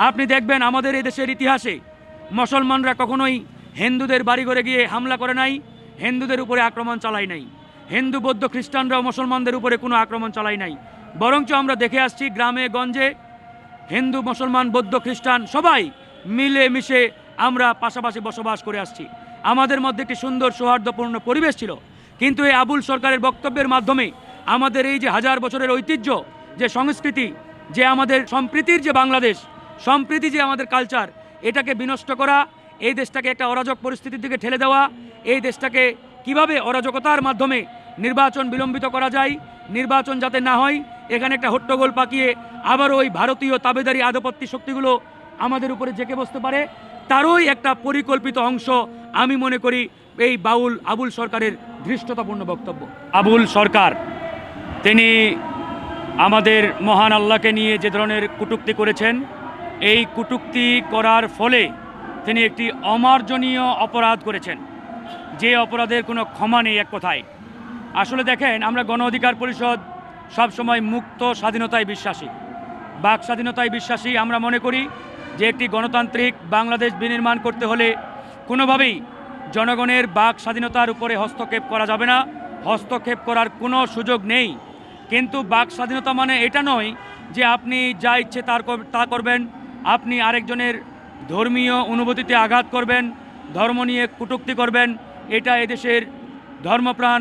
আপনি দেখবেন আমাদের এই দেশের ইতিহাসে মুসলমানরা কখনোই হিন্দুদের বাড়িঘরে গিয়ে হামলা করে নাই, হিন্দুদের উপরে আক্রমণ চালায় নাই। হিন্দু বৌদ্ধ খ্রিস্টানরাও মুসলমানদের উপরে কোনো আক্রমণ চালায় নাই। বরঞ্চ আমরা দেখে আসছি গ্রামে গঞ্জে হিন্দু মুসলমান বৌদ্ধ খ্রিস্টান সবাই মিলে মিশে আমরা পাশাপাশি বসবাস করে আসছি। আমাদের মধ্যে একটি সুন্দর সৌহার্দ্যপূর্ণ পরিবেশ ছিল। কিন্তু এই আবুল সরকারের বক্তব্যের মাধ্যমে আমাদের এই যে হাজার বছরের ঐতিহ্য, যে সংস্কৃতি, যে আমাদের সম্প্রীতির যে বাংলাদেশ, সম্প্রীতি যে আমাদের কালচার, এটাকে বিনষ্ট করা, এই দেশটাকে একটা অরাজক পরিস্থিতির দিকে ঠেলে দেওয়া, এই দেশটাকে কিভাবে অরাজকতার মাধ্যমে নির্বাচন বিলম্বিত করা যায়, নির্বাচন যাতে না হয়, এখানে একটা হট্টগোল পাকিয়ে আবার ওই ভারতীয় তাবেদারি আধিপত্য শক্তিগুলো আমাদের উপরে জেঁকে বসতে পারে, তারই একটা পরিকল্পিত অংশ আমি মনে করি এই আবুল সরকারের ধৃষ্টতাপূর্ণ বক্তব্য। আবুল সরকার তিনি আমাদের মহান আল্লাহকে নিয়ে যে ধরনের কটূক্তি করেছেন, এই কটূক্তি করার ফলে তিনি একটি অমার্জনীয় অপরাধ করেছেন, যে অপরাধের কোনো ক্ষমা নেই এক কথায়। আসলে দেখেন, আমরা গণ অধিকার পরিষদ সবসময় মুক্ত স্বাধীনতায় বিশ্বাসী, বাক স্বাধীনতায় বিশ্বাসী। আমরা মনে করি যে একটি গণতান্ত্রিক বাংলাদেশ বিনির্মাণ করতে হলে কোনোভাবেই জনগণের বাক স্বাধীনতার উপরে হস্তক্ষেপ করা যাবে না, হস্তক্ষেপ করার কোনো সুযোগ নেই। কিন্তু বাক স্বাধীনতা মানে এটা নয় যে আপনি যা ইচ্ছে তা করবেন, আপনি আরেকজনের ধর্মীয় অনুভূতিতে আঘাত করবেন, ধর্ম নিয়ে কটূক্তি করবেন। এটা এদেশের ধর্মপ্রাণ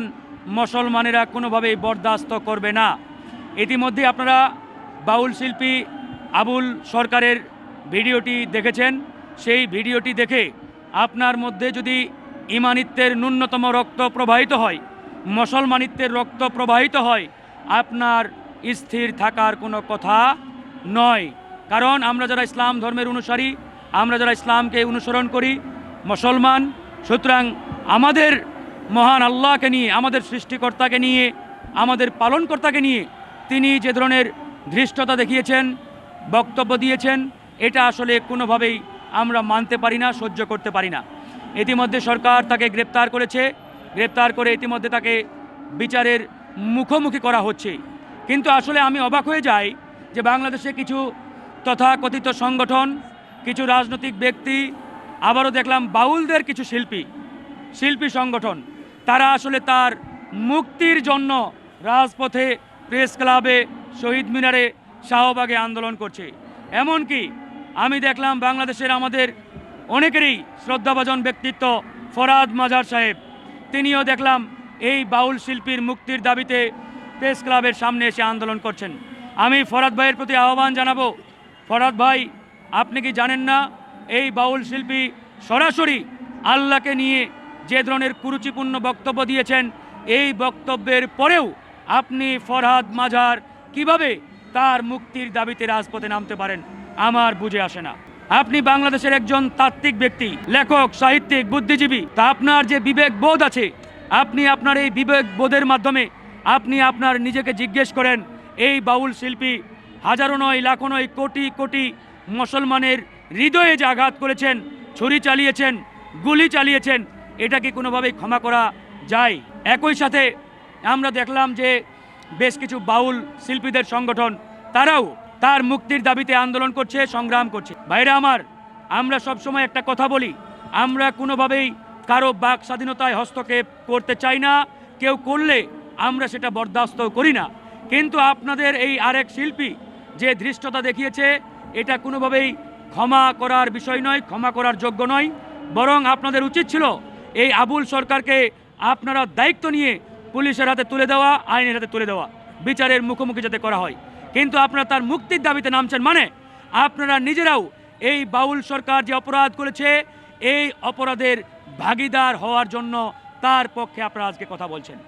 মুসলমানেরা কোনোভাবেই বরদাস্ত করবে না। ইতিমধ্যে আপনারা বাউল শিল্পী আবুল সরকারের ভিডিওটি দেখেছেন। সেই ভিডিওটি দেখে আপনার মধ্যে যদি ইমানিত্বের ন্যূনতম রক্ত প্রবাহিত হয়, মুসলমানিত্বের রক্ত প্রবাহিত হয়, আপনার স্থির থাকার কোনো কথা নয়। কারণ আমরা যারা ইসলাম ধর্মের অনুসারী, আমরা যারা ইসলামকে অনুসরণ করি, মুসলমান, সুতরাং আমাদের মহান আল্লাহকে নিয়ে, আমাদের সৃষ্টিকর্তাকে নিয়ে, আমাদের পালনকর্তাকে নিয়ে তিনি যে ধরনের ধৃষ্টতা দেখিয়েছেন, বক্তব্য দিয়েছেন, এটা আসলে কোনোভাবেই আমরা মানতে পারি না, সহ্য করতে পারি না। ইতিমধ্যে সরকার তাকে গ্রেপ্তার করেছে, গ্রেপ্তার করে ইতিমধ্যে তাকে বিচারের মুখোমুখি করা হচ্ছে। কিন্তু আসলে আমি অবাক হয়ে যাই যে বাংলাদেশে কিছু তথাকথিত সংগঠন, কিছু রাজনৈতিক ব্যক্তি, আবারও দেখলাম বাউলদের কিছু শিল্পী সংগঠন, তারা আসলে তার মুক্তির জন্য রাজপথে, প্রেস ক্লাবে, শহীদ মিনারে, শাহবাগে আন্দোলন করছে। এমনকি আমি দেখলাম বাংলাদেশের আমাদের অনেকেরই শ্রদ্ধাভাজন ব্যক্তিত্ব ফরহাদ মাজার সাহেব, তিনিও দেখলাম এই বাউল শিল্পীর মুক্তির দাবিতে প্রেস ক্লাবের সামনে এসে আন্দোলন করছেন। আমি ফরহাদ ভাইয়ের প্রতি আহ্বান জানাবো, ফরহাদ ভাই, আপনি কি জানেন না এই বাউল শিল্পী সরাসরি আল্লাহকে নিয়ে যে ধরনের কুরুচিপূর্ণ বক্তব্য দিয়েছেন, এই বক্তব্যের পরেও আপনি ফরহাদ মাজার কিভাবে তার মুক্তির দাবিতে রাজপথে নামতে পারেন আমার বুঝে আসে না। আপনি বাংলাদেশের একজন তাত্ত্বিক ব্যক্তি, লেখক, সাহিত্যিক, বুদ্ধিজীবী, তা আপনার যে বিবেক বোধ আছে, আপনি আপনার এই বিবেক বোধের মাধ্যমে আপনি আপনার নিজেকে জিজ্ঞেস করেন, এই বাউল শিল্পী হাজারো নয়, লাখো নয়, কোটি কোটি মুসলমানের হৃদয়ে যে আঘাত করেছেন, ছুরি চালিয়েছেন, গুলি চালিয়েছেন, এটা কি কোনোভাবেই ক্ষমা করা যায়? একই সাথে আমরা দেখলাম যে বেশ কিছু বাউল শিল্পীদের সংগঠন, তারাও তার মুক্তির দাবিতে আন্দোলন করছে, সংগ্রাম করছে। ভাইরা আমার, আমরা সবসময় একটা কথা বলি, আমরা কোনোভাবেই কারো বাক স্বাধীনতায় হস্তক্ষেপ করতে চাই না, কেউ করলে আমরা সেটা বরদাস্ত করি না। কিন্তু আপনাদের এই আরেক শিল্পী যে ধৃষ্টতা দেখিয়েছে, এটা কোনোভাবেই ক্ষমা করার বিষয় নয়, ক্ষমা করার যোগ্য নয়। বরং আপনাদের উচিত ছিল এই আবুল সরকারকে আপনারা দায়িত্ব নিয়ে পুলিশের হাতে তুলে দেওয়া, আইনের হাতে তুলে দেওয়া, বিচারের মুখোমুখি যাতে করা হয়। কিন্তু আপনারা তার মুক্তির দাবিতে নামছেন, মানে আপনারা নিজেরাও এই বাউল সরকার যে অপরাধ করেছে, এই অপরাধের ভাগিদার হওয়ার জন্য তার পক্ষে আপনারা আজকে কথা বলছেন।